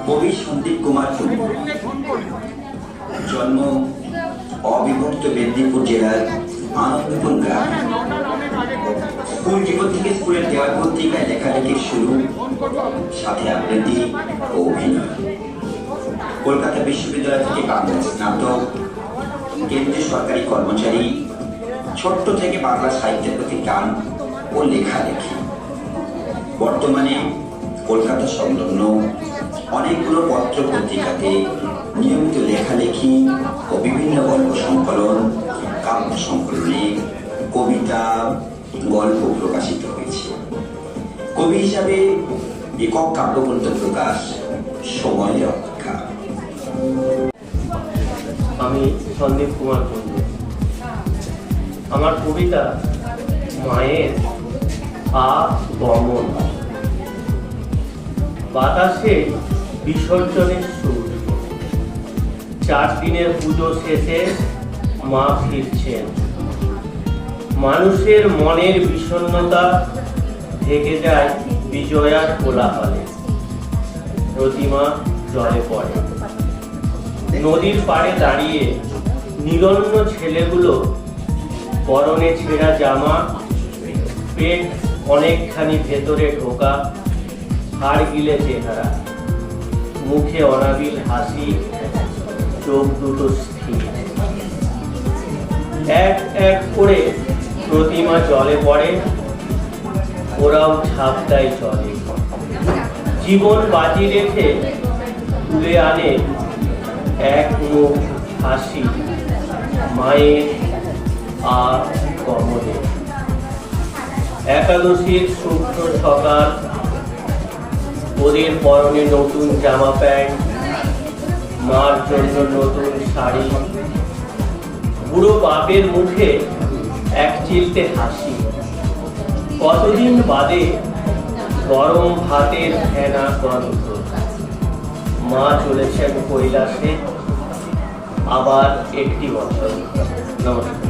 কবি সন্দীপ কুমার চৌধুরী। জন্ম অবিভক্ত মেদিনীপুর জেলার আনন্দপুর গ্রামে। স্কুল জীবন থেকে স্কুলের দেওয়াল পত্রিকায় লেখালেখির শুরু, সাথে আবৃত্তি ও অভিনয়। কলকাতা বিশ্ববিদ্যালয় থেকে বাংলা স্নাতক, কেন্দ্রীয় সরকারি কর্মচারী। ছোট্ট থেকে বাংলা সাহিত্যের প্রতি টান ও লেখালেখি। বর্তমানে কলকাতা সংলগ্ন অনেকগুলো পত্র পত্রিকাতে নিয়মিত লেখালেখি ও বিভিন্ন গল্প সংকলন, কাব্য সংকলনে কবিতা, গল্প প্রকাশিত হয়েছে। কবি হিসাবে একক কাব্যগ্রন্থ প্রকাশ সময়ের অপেক্ষা। আমি সন্দীপ কুমার চৌধুরী। আমার কবিতা মায়ের আগমন। বাতাসে বিসর্জনের সুর। 4 দিনের পুজো শেষে মা ফিরছেন। মানুষের মনের বিষণ্ণতা ঢেকে যায় বিজয়ার কোলাহলে। প্রতিমা জলে পড়ে। নদীর পাড়ে দাঁড়িয়ে নিরন্ন ছেলেগুলো পরনে ছেঁড়া জামা, পেট অনেকখানি ভেতরে ঢোকা, হাড় গিলে চেহারা, মুখে অনাবিল হাসি, চোখ দুটো স্থির। এক এক করে প্রতিমা জলে পড়ে, ওরাও ঝাঁপ দেয় জলে। জীবন বাজি রেখে তুলে আনে এক মুখ হাসি মায়ের আগমনে। একাদশীর শুভ্র সকাল, ওদের পরনে নতুন জামা প্যান্ট, মার জন্য নতুন শাড়ি। বুড়ো বাপের মুখে এক চিলতে হাসি। কতদিন বাদে গরম ভাতের ফেনা গন্ধ। মা চলেছেন কৈলাসে, আবার একটি বছর। নমস্কার।